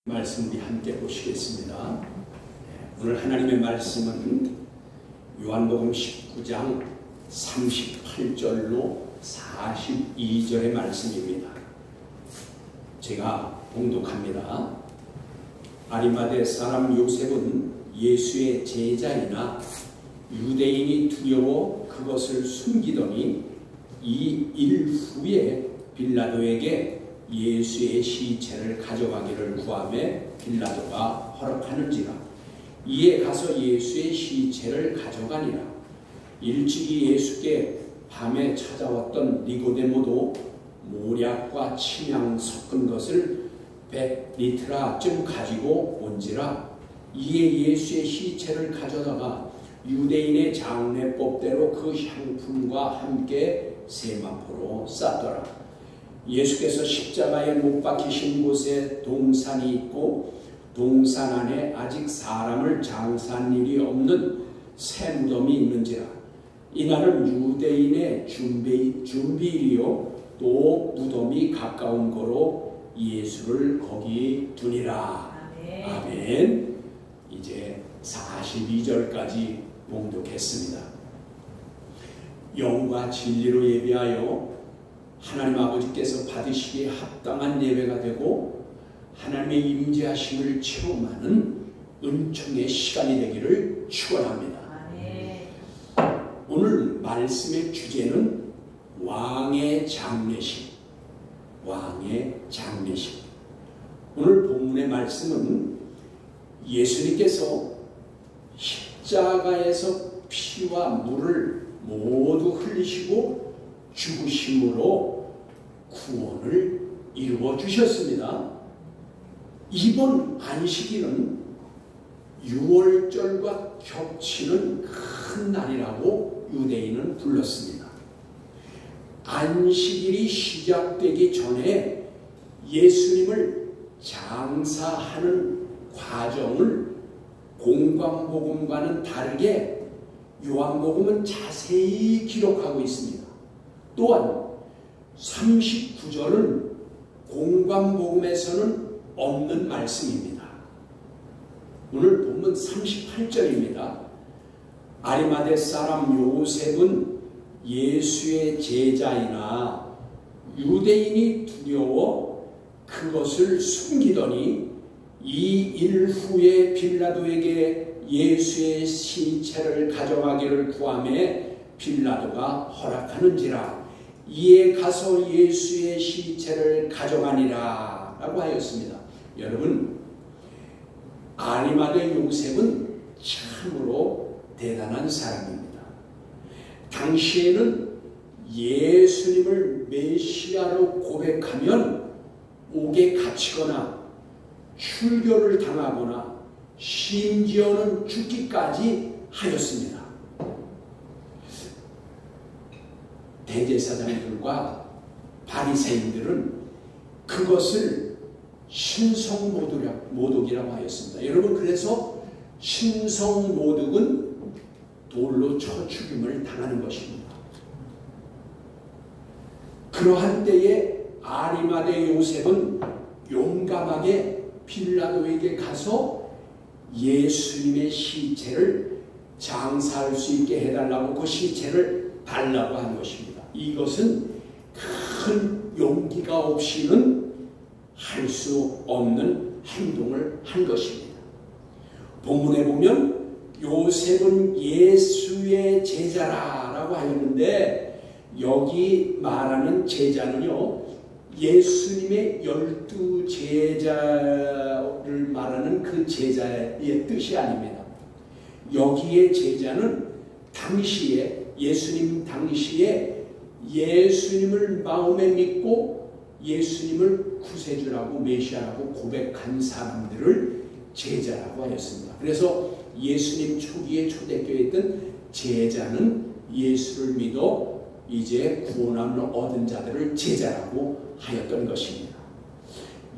말씀 우리 함께 보시겠습니다. 오늘 하나님의 말씀은 요한복음 19장 38절로 42절의 말씀입니다. 제가 봉독합니다. 아리마대 사람 요셉은 예수의 제자이나 유대인이 두려워 그것을 숨기더니 이 일 후에 빌라도에게 예수의 시체를 가져가기를 구하며 빌라도가 허락하는지라. 이에 가서 예수의 시체를 가져가니라. 일찍이 예수께 밤에 찾아왔던 니고데모도 모략과 침향 섞은 것을 100리트라쯤 가지고 온지라. 이에 예수의 시체를 가져다가 유대인의 장례법대로 그 향품과 함께 세마포로 쌌더라. 예수께서 십자가에 못 박히신 곳에 동산이 있고 동산 안에 아직 사람을 장사한 일이 없는 새 무덤이 있는지라. 이날은 유대인의 준비일이요 또 무덤이 가까운 거로 예수를 거기 두니라. 아멘. 이제 42절까지 봉독했습니다. 영과 진리로 예배하여 하나님 아버지께서 받으시기에 합당한 예배가 되고 하나님의 임재하심을 체험하는 은총의 시간이 되기를 축원합니다. 오늘 말씀의 주제는 왕의 장례식. 왕의 장례식. 오늘 본문의 말씀은 예수님께서 십자가에서 피와 물을 모두 흘리시고 죽으심으로 구원을 이루어 주셨습니다. 이번 안식일은 6월절과 겹치는 큰 날이라고 유대인은 불렀습니다. 안식일이 시작되기 전에 예수님을 장사하는 과정을 공관복음과는 다르게 요한복음은 자세히 기록하고 있습니다. 또한 39절은 공관복음에서는 없는 말씀입니다. 오늘 본문 38절입니다. 아리마대 사람 요셉은 예수의 제자이나 유대인이 두려워 그것을 숨기더니 이 일 후에 빌라도에게 예수의 시체를 가져가기를 구하며 빌라도가 허락하는지라. 이에 가서 예수의 시체를 가져가니라 라고 하였습니다. 여러분, 아리마대 요셉은 참으로 대단한 사람입니다. 당시에는 예수님을 메시아로 고백하면 옥에 갇히거나 출교를 당하거나 심지어는 죽기까지 하였습니다. 대제사장들과 바리새인들은 그것을 신성모독이라고 하였습니다. 여러분, 그래서 신성모독은 돌로 쳐 죽임을 당하는 것입니다. 그러한 때에 아리마대 요셉은 용감하게 빌라도에게 가서 예수님의 시체를 장사할 수 있게 해달라고 그 시체를 달라고 한 것입니다. 이것은 큰 용기가 없이는 할 수 없는 행동을 한 것입니다. 본문에 보면 요셉은 예수의 제자라고 하였는데 여기 말하는 제자는요 예수님의 12제자를 말하는 그 제자의 뜻이 아닙니다. 여기에 제자는 당시에 예수님 당시에 예수님을 마음에 믿고 예수님을 구세주라고 메시아라고 고백한 사람들을 제자라고 하였습니다. 그래서 예수님 초기에 초대교회에 있던 제자는 예수를 믿어 이제 구원함을 얻은 자들을 제자라고 하였던 것입니다.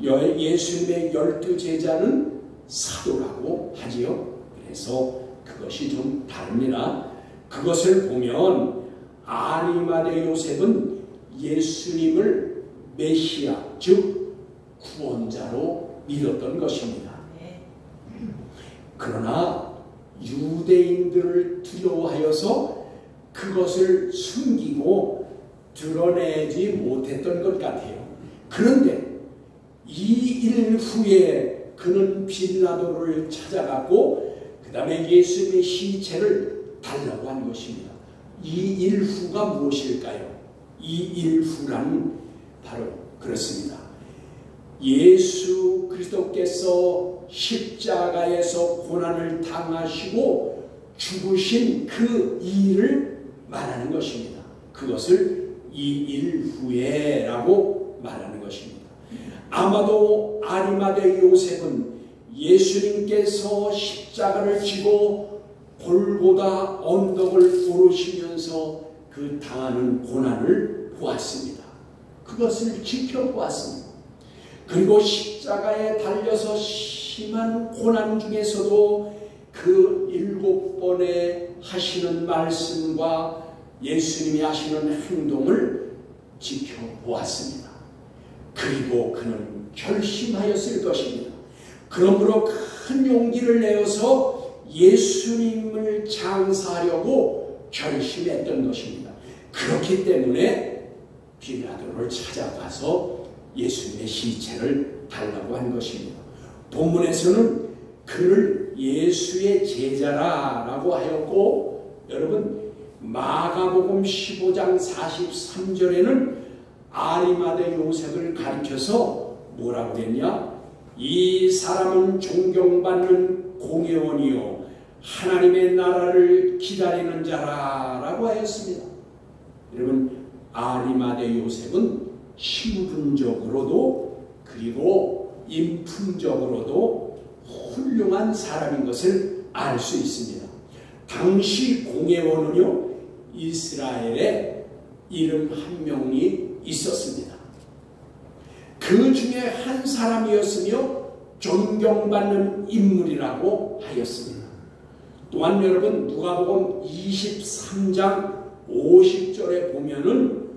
예수님의 12제자는 사도라고 하지요. 그래서 그것이 좀 다릅니다. 그것을 보면 아리마대 요셉은 예수님을 메시아 즉 구원자로 믿었던 것입니다. 그러나 유대인들을 두려워하여서 그것을 숨기고 드러내지 못했던 것 같아요. 그런데 이 일 후에 그는 빌라도를 찾아갔고 그 다음에 예수님의 시체를 달라고 한 것입니다. 이 일 후가 무엇일까요? 이 일 후란 바로 그렇습니다. 예수 그리스도께서 십자가에서 고난을 당하시고 죽으신 그 일을 말하는 것입니다. 그것을 이 일 후에라고 말하는 것입니다. 아마도 아리마대 요셉은 예수님께서 십자가를 지고 골고다 언덕을 오르시면서 그 당하는 고난을 보았습니다. 그것을 지켜보았습니다. 그리고 십자가에 달려서 심한 고난 중에서도 그 7번에 하시는 말씀과 예수님이 하시는 행동을 지켜보았습니다. 그리고 그는 결심하였을 것입니다. 그러므로 큰 용기를 내어서 예수님을 장사하려고 결심했던 것입니다. 그렇기 때문에 빌라도를 찾아가서 예수님의 시체를 달라고 한 것입니다. 본문에서는 그를 예수의 제자라고 하였고, 여러분 마가복음 15장 43절에는 아리마대 요셉을 가리켜서 뭐라고 그랬냐? 이 사람은 존경받는 공회원이요 하나님의 나라를 기다리는 자라라고 하였습니다. 여러분 아리마대 요셉은 신분적으로도 그리고 인품적으로도 훌륭한 사람인 것을 알 수 있습니다. 당시 공회원은요 이스라엘에 이름 한 명이 있었습니다. 그 중에 한 사람이었으며 존경받는 인물이라고 하였습니다. 또한 여러분 누가복음 23장 50절에 보면은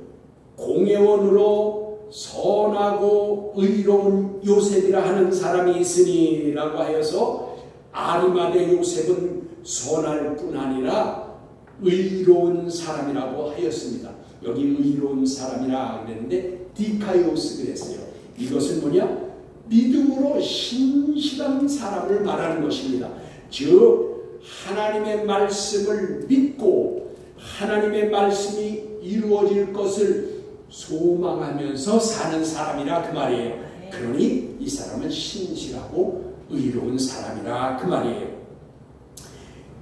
공회원으로 선하고 의로운 요셉이라 하는 사람이 있으니라고 하여서 아리마대 요셉은 선할 뿐 아니라 의로운 사람이라고 하였습니다. 여기 의로운 사람이라 그랬는데 디카이오스 그랬어요. 이것은 뭐냐? 믿음으로 신실한 사람을 말하는 것입니다. 즉 하나님의 말씀을 믿고 하나님의 말씀이 이루어질 것을 소망하면서 사는 사람이라 그 말이에요. 그러니 이 사람은 신실하고 의로운 사람이라 그 말이에요.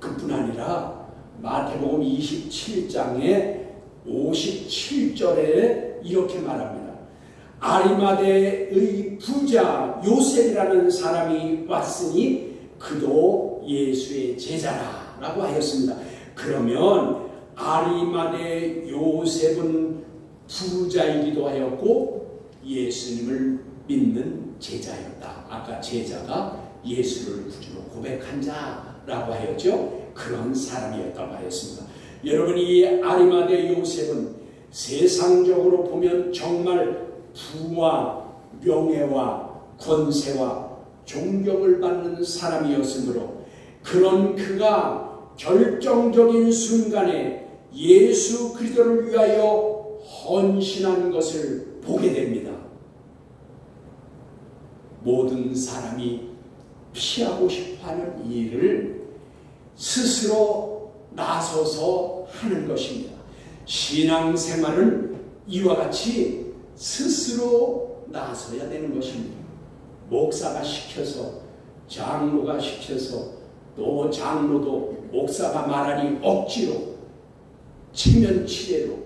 그뿐 아니라 마태복음 27장에 57절에 이렇게 말합니다. 아리마대의 부자 요셉이라는 사람이 왔으니 그도 예수의 제자라라고 하였습니다. 그러면 아리마대 요셉은 부자이기도 하였고 예수님을 믿는 제자였다. 아까 제자가 예수를 구주로 고백한 자라고 하였죠. 그런 사람이었다고 하였습니다. 여러분 이 아리마대 요셉은 세상적으로 보면 정말 부와 명예와 권세와 존경을 받는 사람이었으므로 그런 그가 결정적인 순간에 예수 그리스도를 위하여 헌신한 것을 보게 됩니다. 모든 사람이 피하고 싶어하는 일을 스스로 나서서 하는 것입니다. 신앙생활은 이와 같이 스스로 나서야 되는 것입니다. 목사가 시켜서 장로가 시켜서 또 장로도 목사가 말하니 억지로 체면치레로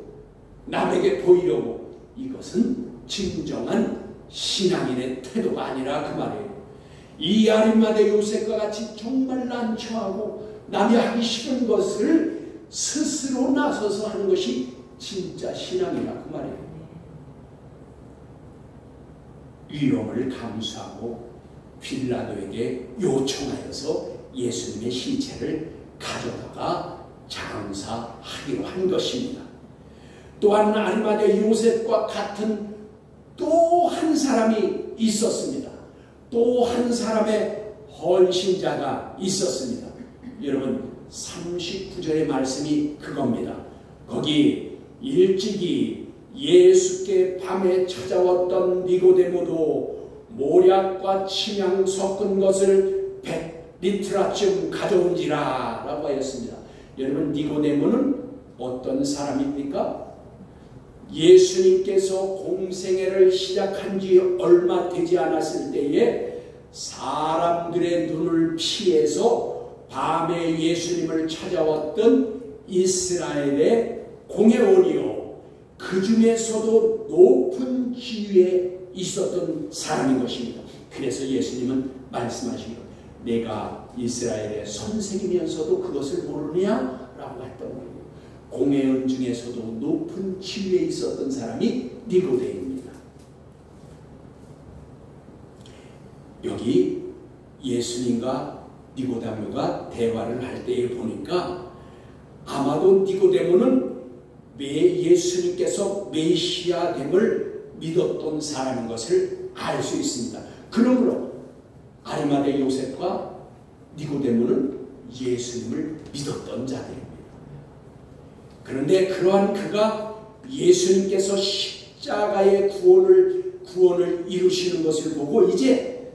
남에게 보이려고 이것은 진정한 신앙인의 태도가 아니라 그 말이에요. 이 아리마대 요셉과 같이 정말 난처하고 남이 하기 싫은 것을 스스로 나서서 하는 것이 진짜 신앙이라 그 말이에요. 위험을 감수하고 빌라도에게 요청하여서 예수님의 시체를 가져다가 장사하기로 한 것입니다. 또한 아리마대 요셉과 같은 또 한 사람이 있었습니다. 또 한 사람의 헌신자가 있었습니다. 여러분 39절의 말씀이 그겁니다. 거기 일찍이 예수께 밤에 찾아왔던 니고데모도 모략과 침향 섞은 것을 100리트라쯤 가져온지라 라고 하였습니다. 여러분 니고데모는 어떤 사람입니까? 예수님께서 공생애를 시작한 지 얼마 되지 않았을 때에 사람들의 눈을 피해서 밤에 예수님을 찾아왔던 이스라엘의 공회원이요, 그 중에서도 높은 지위에 있었던 사람인 것입니다. 그래서 예수님은 말씀하시기로 내가 이스라엘의 선생이면서도 그것을 모르냐? 라고 했던 거예요. 공회원 중에서도 높은 지위에 있었던 사람이 니고데모입니다. 여기 예수님과 니고데모가 대화를 할 때에 보니까 아마도 니고데모는 예수님께서 메시아됨을 믿었던 사람인 것을 알 수 있습니다. 그러므로 아리마대 요셉과 니고데모는 예수님을 믿었던 자들입니다. 그런데 그러한 그가 예수님께서 십자가의 구원을 이루시는 것을 보고 이제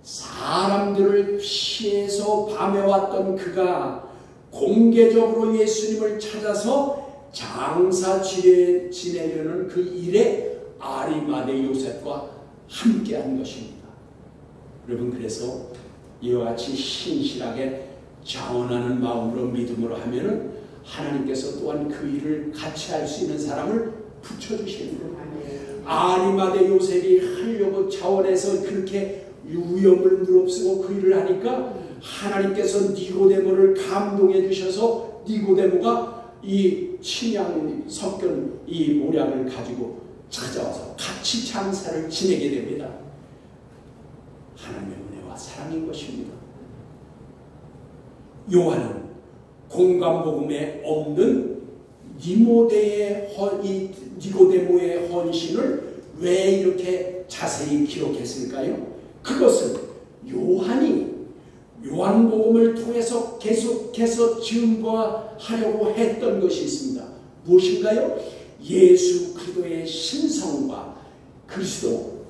사람들을 피해서 밤에 왔던 그가 공개적으로 예수님을 찾아서 장사 지내려는 그 일에 아리마대 요셉과 함께한 것입니다. 여러분 그래서 이와 같이 신실하게 자원하는 마음으로 믿음으로 하면은 하나님께서 또한 그 일을 같이 할 수 있는 사람을 붙여주시는 거예요. 아리마대 요셉이 하려고 자원해서 그렇게 위험을 무릅쓰고 그 일을 하니까 하나님께서 니고데모를 감동해 주셔서 니고데모가 이 침향 섞은 이 모략을 가지고 찾아와서 같이 장사를 지내게 됩니다. 하나님의 은혜와 사랑인 것입니다. 요한은 공감복음에 없는 니고데모의 헌신을 왜 이렇게 자세히 기록했을까요? 그것은 요한이 요한복음을 통해서 계속해서 증거하려고 했던 것이 있습니다. 무엇인가요? 예수 그리스도의 신성과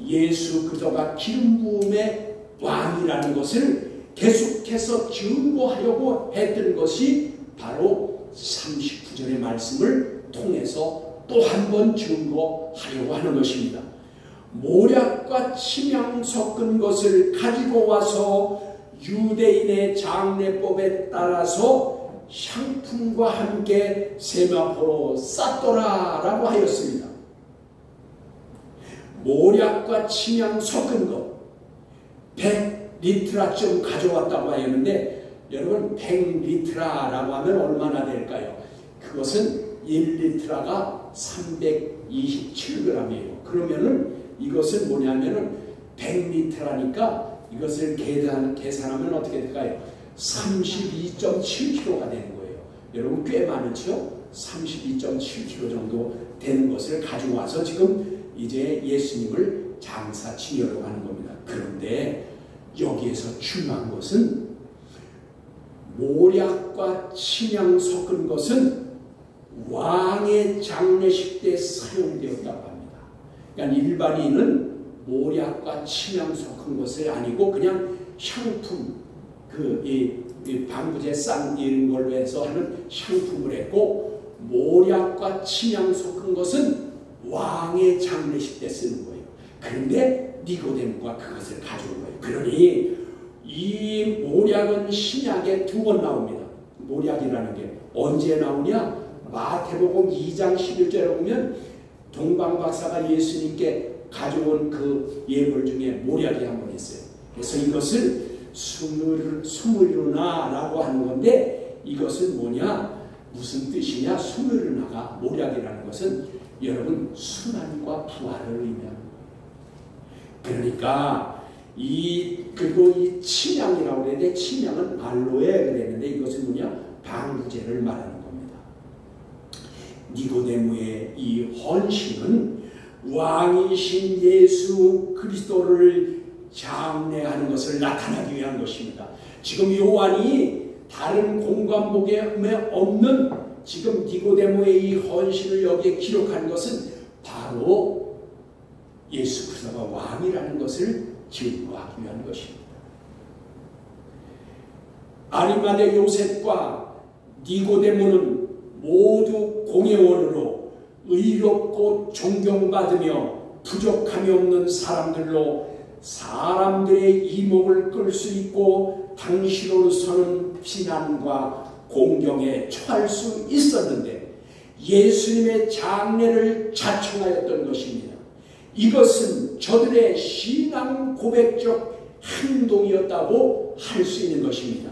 예수 그리스도가 기름 부음의 왕이라는 것을 계속해서 증거하려고 했던 것이 바로 39절의 말씀을 통해서 또 한 번 증거하려고 하는 것입니다. 모략과 침향 섞은 것을 가지고 와서 유대인의 장례법에 따라서 향품과 함께 세마포로 쌌더라 라고 하였습니다. 모략과 침향 섞은 것 100리트라쯤 가져왔다고 하였는데 여러분 100리트라라고 하면 얼마나 될까요? 그것은 1리트라가 327g이에요. 그러면은 이것은 뭐냐면은 100리트라니까 이것을 계산하면 어떻게 될까요? 32.7kg가 되는 거예요. 여러분 꽤 많죠? 32.7kg 정도 되는 것을 가지고 와서 지금 이제 예수님을 장사 지내려고 하는 겁니다. 그런데 여기에서 중요한 것은 모략과 침향 섞은 것은 왕의 장례식 때 사용되었다고 합니다. 그러니까 일반인은 모략과 침향 섞은 것을 아니고 그냥 향품, 방부제 싼 이런 걸로 해서 하는 향품을 했고, 모략과 침향 섞은 것은 왕의 장례식 때 쓰는 거예요. 그런데 니고데모가 그것을 가져온 거예요. 그러니 이 모략은 신약에 2번 나옵니다. 모략이라는 게 언제 나오냐? 마태복음 2장 11절에 보면 동방박사가 예수님께 가져온 그 예물 중에 모략이 한 번 있어요. 그래서 이것을 스무르나라고 하는 건데 이것은 뭐냐? 무슨 뜻이냐? 스무르나가 모략이라는 것은 여러분 순환과 부활을 의미합니다. 그러니까 그리고 이 침향이라고 그랬는데 침향은 알로에 그랬는데 이것은 뭐냐? 방부제를 말하는 겁니다. 니고데모의 이 헌신은 왕이신 예수 그리스도를 장래하는 것을 나타나기 위한 것입니다. 지금 요한이 다른 공관복에 없는 지금 니고데모의 이 헌신을 여기에 기록한 것은 바로 예수 그리스도가 왕이라는 것을 증거하기 위한 것입니다. 아리마대 요셉과 니고데모는 모두 공회원으로 의롭고 존경받으며 부족함이 없는 사람들로 사람들의 이목을 끌 수 있고 당시로서는 비난과 공경에 처할 수 있었는데 예수님의 장래를 자청하였던 것입니다. 이것은 저들의 신앙 고백적 행동이었다고 할 수 있는 것입니다.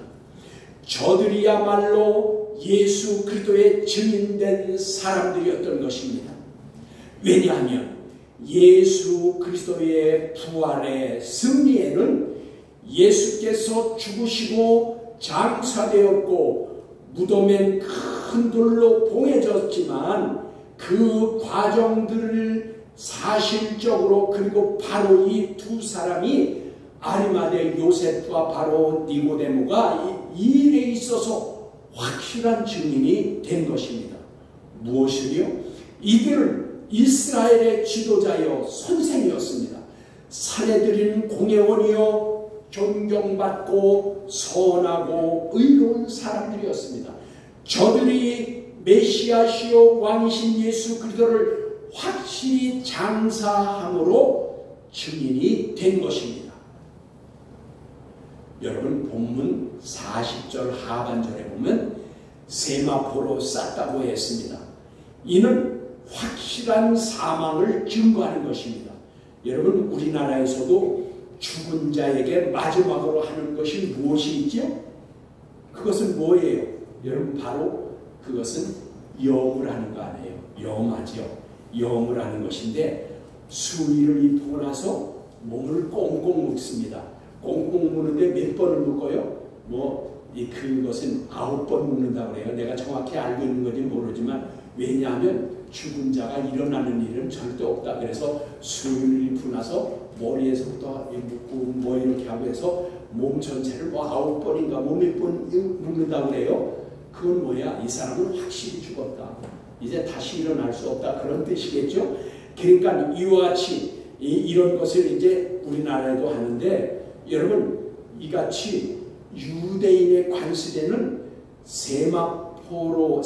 저들이야말로 예수 그리스도의 증인된 사람들이었던 것입니다. 왜냐하면 예수 그리스도의 부활의 승리에는 예수께서 죽으시고 장사되었고 무덤엔 큰 돌로 봉해졌지만 그 과정들을 사실적으로 그리고 바로 이 두 사람이 아리마대 요셉과 바로 니고데모가 이 일에 있어서 확실한 증인이 된 것입니다. 무엇이요? 이들은 이스라엘의 지도자여 선생이었습니다. 사내들인 공회원이여 존경받고 선하고 의로운 사람들이었습니다. 저들이 메시아시오 왕이신 예수 그리스도를 확실히 장사함으로 증인이 된 것입니다. 여러분 본문 40절 하반절에 보면 세마포로 쌌다고 했습니다. 이는 확실한 사망을 증거하는 것입니다. 여러분 우리나라에서도 죽은 자에게 마지막으로 하는 것이 무엇이 있죠? 그것은 뭐예요? 여러분 바로 그것은 영을 하는 거 아니에요? 영하죠. 영을 하는 것인데 수의를 입고 나서 몸을 꽁꽁 묶습니다. 꽁꽁 묶는데 몇 번을 묶어요? 그것은 9번 묶는다고 그래요. 내가 정확히 알고 있는 건지 모르지만 왜냐하면 죽은 자가 일어나는 일은 절대 없다. 그래서 수의를 입고 나서 머리에서부터 묶고 이렇게 하고 해서 몸 전체를 9번인가 몇 번 묶는다고 그래요. 그건 뭐야? 이 사람은 확실히 죽었다. 이제 다시 일어날 수 없다. 그런 뜻이겠죠. 그러니까 이와 같이 이런 것을 이제 우리나라에도 하는데 여러분 이같이 유대인의 관습에는 세마포라고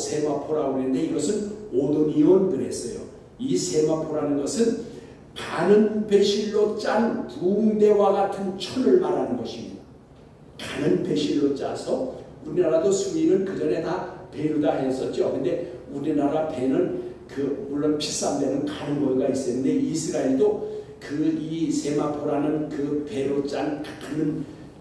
그랬는데 이것은 오도니온 그랬어요. 이 세마포라는 것은 가는 배실로 짠 붕대와 같은 천을 말하는 것입니다. 가는 배실로 짜서 우리나라도 수위는 그 전에 다 배로 다 했었죠. 근데 우리나라 배는 물론 비싼 배는 가는 거가 있었는데 이스라엘도 이 세마포라는 그 배로 짠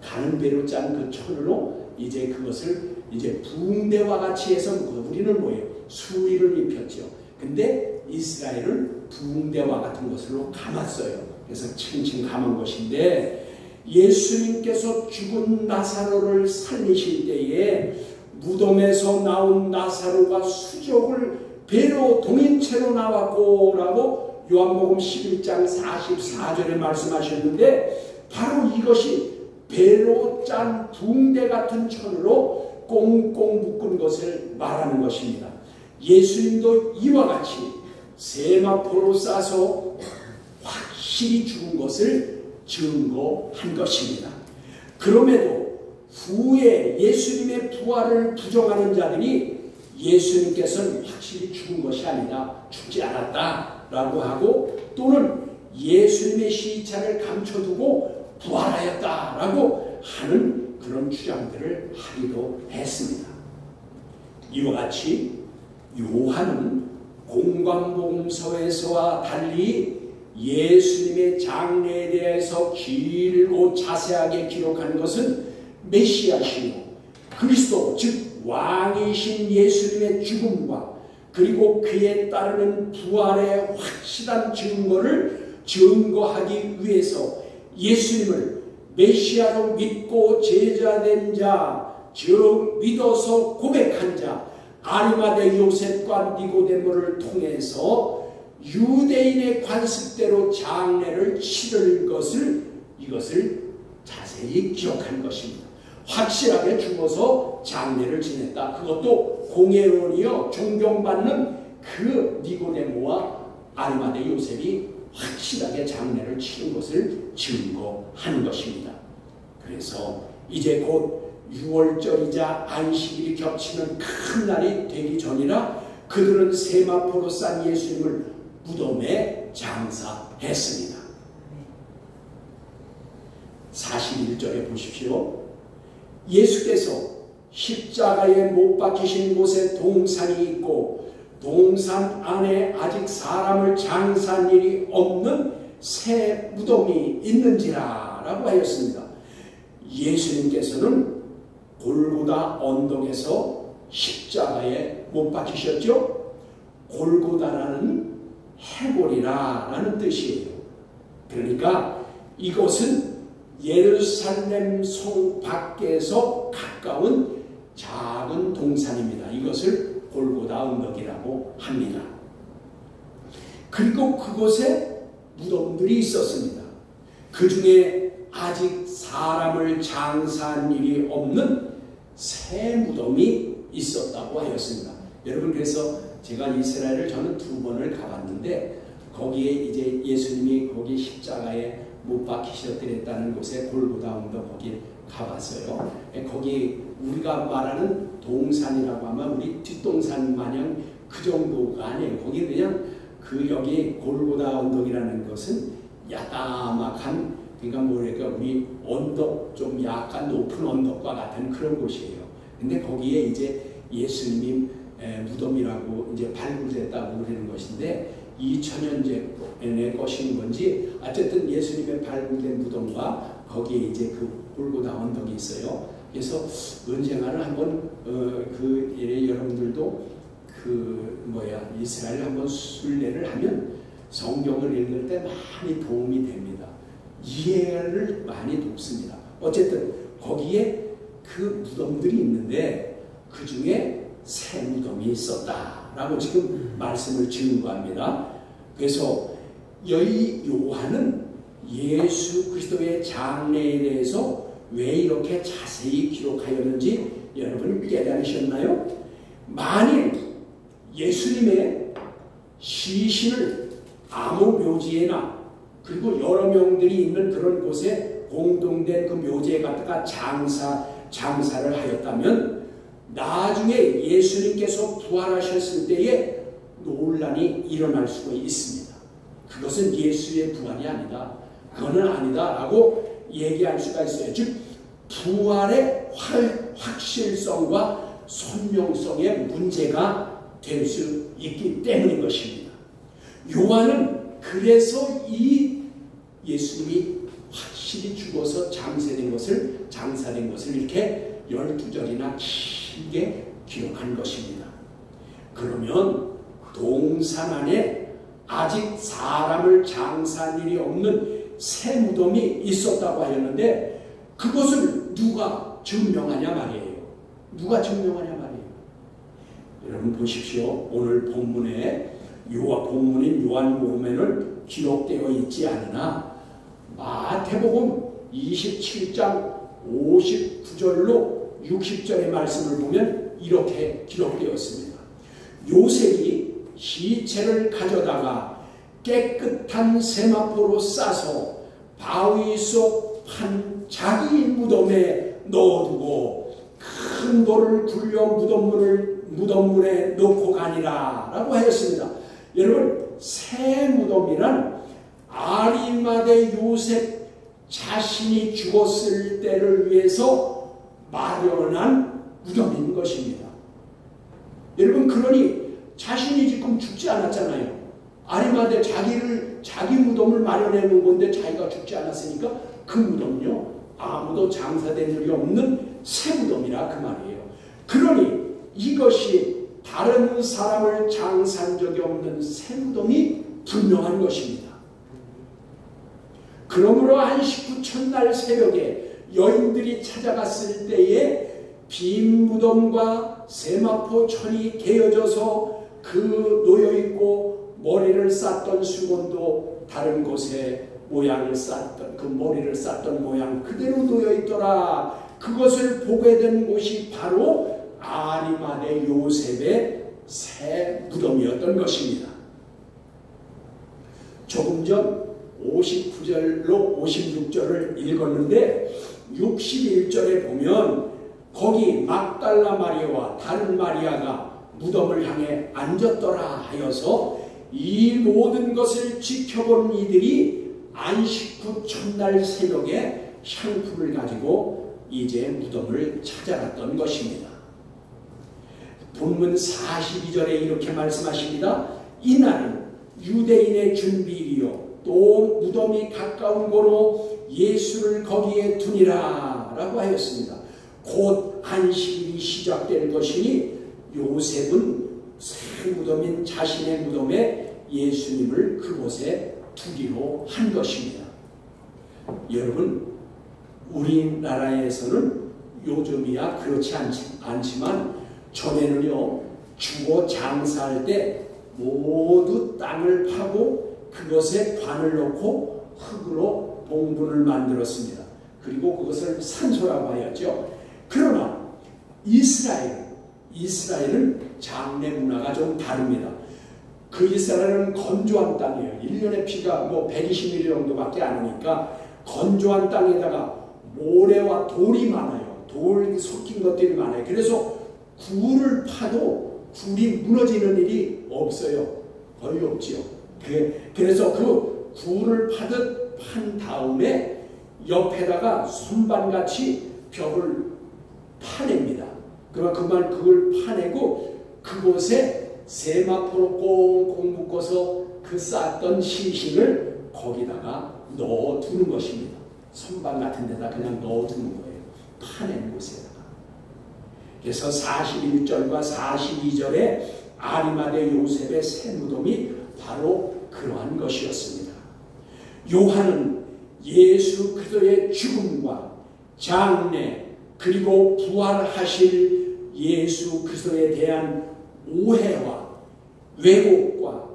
가는 배로 짠 그 천으로 이제 그것을 이제 붕대와 같이 해서 우리는 뭐예요? 수의를 입혔죠. 근데 이스라엘은 붕대와 같은 것으로 감았어요. 그래서 칭칭 감은 것인데 예수님께서 죽은 나사로를 살리실 때에 무덤에서 나온 나사로가 수족을 배로 동인채로 나왔고 라고 요한복음 11장 44절에 말씀하셨는데 바로 이것이 배로 짠 붕대 같은 천으로 꽁꽁 묶은 것을 말하는 것입니다. 예수님도 이와 같이 세마포로 싸서 확실히 죽은 것을 증거한 것입니다. 그럼에도 후에 예수님의 부활을 부정하는 자들이 예수님께서는 확실히 죽은 것이 아니다, 죽지 않았다라고 하고 또는 예수님의 시차를 감춰두고 부활하였다라고 하는 그런 주장들을 하기도 했습니다. 이와 같이 요한은 공관복음서에서와 달리 예수님의 장래에 대해서 길고 자세하게 기록한 것은 메시아시요 그리스도 즉 왕이신 예수님의 죽음과 그리고 그에 따르는 부활의 확실한 증거를 증거하기 위해서 예수님을 메시아로 믿고 제자된 자, 즉 믿어서 고백한 자 아리마대 요셉과 니고데모를 통해서 유대인의 관습대로 장례를 치를 것을 이것을 자세히 기록한 것입니다. 확실하게 죽어서 장례를 지냈다. 그것도 공회원이여 존경받는 그 니고데모와 아리마대 요셉이 확실하게 장례를 치른 것을 증거하는 것입니다. 그래서 이제 곧 6월절이자 안식일이 겹치는 큰 날이 되기 전이라 그들은 세마포로 싼 예수님을 무덤에 장사했습니다. 41절에 보십시오. 예수께서 십자가에 못 박히신 곳에 동산이 있고 동산 안에 아직 사람을 장사한 일이 없는 새 무덤이 있는지라 라고 하였습니다. 예수님께서는 골고다 언덕에서 십자가에 못 박히셨죠. 골고다라는 해골이라 라는 뜻이에요. 그러니까 이것은 예루살렘 성 밖에서 가까운 작은 동산입니다. 이것을 골고다 언덕이라고 합니다. 그리고 그곳에 무덤들이 있었습니다. 그 중에 아직 사람을 장사한 일이 없는 새 무덤이 있었다고 하였습니다. 여러분, 그래서 제가 이스라엘을 저는 2번을 가봤는데 거기에 이제 예수님이 거기 십자가에 못 박히셨더랬다는 곳에 골고다 언덕 거기 가봤어요. 거기 우리가 말하는 동산이라고 하면 우리 뒷동산 마냥 그 정도가 아니에요. 거기 그냥 그 여기 골고다 언덕이라는 것은 야다막한, 그러니까 뭐랄까 우리 언덕 좀 약간 높은 언덕과 같은 그런 곳이에요. 근데 거기에 이제 예수님이 무덤이라고 이제 발굴됐다고 그러는 것인데 2000년 전에 것인 건지 어쨌든 예수님의 발굴된 무덤과 거기에 이제 그 골고다 언덕이 있어요. 그래서 언젠가는 한번 여러분들도 이스라엘 한번 순례를 하면 성경을 읽을 때 많이 도움이 됩니다. 이해를 많이 돕습니다. 어쨌든 거기에 그 무덤들이 있는데 그 중에 새 무덤이 있었다라고 지금 말씀을 증거합니다. 그래서 여기 요한은 예수 그리스도의 장례에 대해서 왜 이렇게 자세히 기록하였는지 여러분 깨달으셨나요? 만일 예수님의 시신을 아무 묘지에나 그리고 여러 명들이 있는 그런 곳에 공동된 그 묘지에 갖다가 장사를 하였다면 나중에 예수님께서 부활하셨을 때에 논란이 일어날 수가 있습니다. 그것은 예수의 부활이 아니다, 그거는 아니다 라고 얘기할 수가 있어요. 즉 부활의 확실성과 선명성에 문제가 될 수 있기 때문인 것입니다. 요한은 그래서 이 예수님이 확실히 죽어서 장사된 것을 이렇게 12절이나 길게 기록한 것입니다. 그러면 동산 안에 아직 사람을 장사한 일이 없는 새 무덤이 있었다고 하였는데 그것을 누가 증명하냐 말이에요. 누가 증명하냐 말이에요. 여러분 보십시오. 오늘 본문에 본문인 요한복음에는 기록되어 있지 않으나 마태복음 27장 59절로 60절의 말씀을 보면 이렇게 기록되어 있습니다. 요셉이 시체를 가져다가 깨끗한 세마포로 싸서 바위 속 한 자기 무덤에 넣어두고 큰 돌을 굴려 무덤문에 놓고 가니라 라고 하였습니다. 여러분, 새 무덤이란 아리마대 요셉 자신이 죽었을 때를 위해서 마련한 무덤인 것입니다. 여러분, 그러니 자신이 지금 죽지 않았잖아요. 아리마대 자기 무덤을 마련해 놓은 건데 자기가 죽지 않았으니까 그 무덤요 아무도 장사된 일이 없는 새 무덤이라 그 말이에요. 그러니 이것이 다른 사람을 장사한 적이 없는 새 무덤이 분명한 것입니다. 그러므로 안식 후 첫날 새벽에 여인들이 찾아갔을 때에 빈 무덤과 세마포 천이 개어져서 그 놓여있고 머리를 쌌던 수건도 다른 곳에 모양을 쌌던 그 머리를 쌌던 모양 그대로 놓여 있더라. 그것을 보게 된 곳이 바로 아리마대 요셉의 새 무덤이었던 것입니다. 조금 전 59절로 56절을 읽었는데 61절에 보면 거기 막달라 마리아와 다른 마리아가 무덤을 향해 앉았더라 하여서 이 모든 것을 지켜본 이들이 안식 후 첫날 새벽에 향품을 가지고 이제 무덤을 찾아갔던 것입니다. 본문 42절에 이렇게 말씀하십니다. 이날은 유대인의 준비일이요 또 무덤이 가까운 고로 예수를 거기에 두니라 라고 하였습니다. 곧 안식일이 시작될 것이니 요셉은 새 무덤인 자신의 무덤에 예수님을 그곳에 두기로 한 것입니다. 여러분, 우리나라에서는 요즘이야 그렇지 않지만 전에는요, 주거 장사할 때 모두 땅을 파고 그것에 관을 넣고 흙으로 봉분을 만들었습니다. 그리고 그것을 산소라고 하였죠. 그러나 이스라엘은 장례 문화가 좀 다릅니다. 그 이스라엘은 건조한 땅이에요. 1년에 비가 120mm 정도밖에 안 오니까 건조한 땅에다가 모래와 돌이 많아요. 돌 섞인 것들이 많아요. 그래서 굴을 파도 굴이 무너지는 일이 없어요. 거의 없지요. 그래서 그 굴을 파듯 판 다음에 옆에다가 선반같이 벽을 파냅니다. 그러면 그걸 파내고 그곳에 세마포로 꽁꽁 묶어서 그 쌓았던 시신을 거기다가 넣어두는 것입니다. 선반 같은 데다 그냥 넣어두는 거예요. 파낸 곳에다가. 그래서 41절과 42절에 아리마대 요셉의 새 무덤이 바로 그러한 것이었습니다. 요한은 예수 그리스도의 죽음과 장례 그리고 부활하실 예수 그리스도에 대한 오해와 왜곡과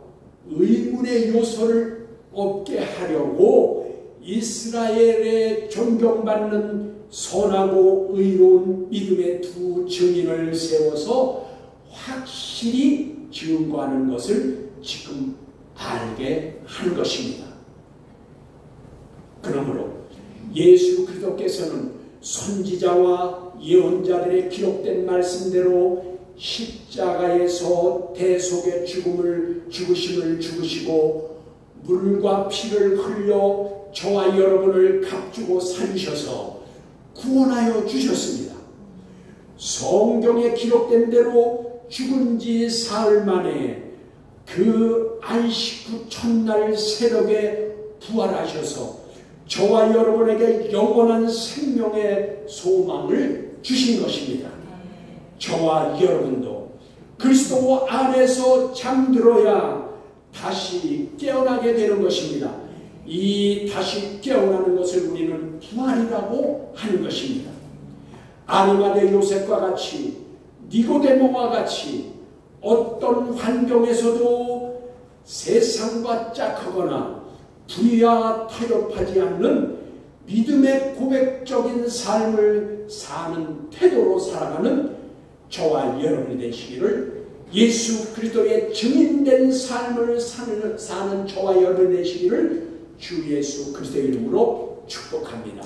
의문의 요소를 없게 하려고 이스라엘에 존경받는 선하고 의로운 믿음의 두 증인을 세워서 확실히 증거하는 것을 지금 알게 한 것입니다. 그러므로 예수 그리스도께서는 선지자와 예언자들의 기록된 말씀대로 십자가에서 대속의 죽으심을 죽으시고 물과 피를 흘려 저와 여러분을 값주고 살리셔서 구원하여 주셨습니다. 성경에 기록된 대로 죽은 지 사흘 만에 그 안식 후 첫날 새벽에 부활하셔서 저와 여러분에게 영원한 생명의 소망을 주신 것입니다. 저와 여러분도 그리스도 안에서 잠들어야 다시 깨어나게 되는 것입니다. 이 다시 깨어나는 것을 우리는 부활이라고 하는 것입니다. 아리마대 요셉과 같이 니고데모와 같이 어떤 환경에서도 세상과 짝하거나 불의와 타협하지 않는 믿음의 고백적인 삶을 사는 태도로 살아가는 저와 여러분이 되시기를, 예수 그리스도의 증인된 삶을 사는 저와 여러분이 되시기를 주 예수 그리스도의 이름으로 축복합니다.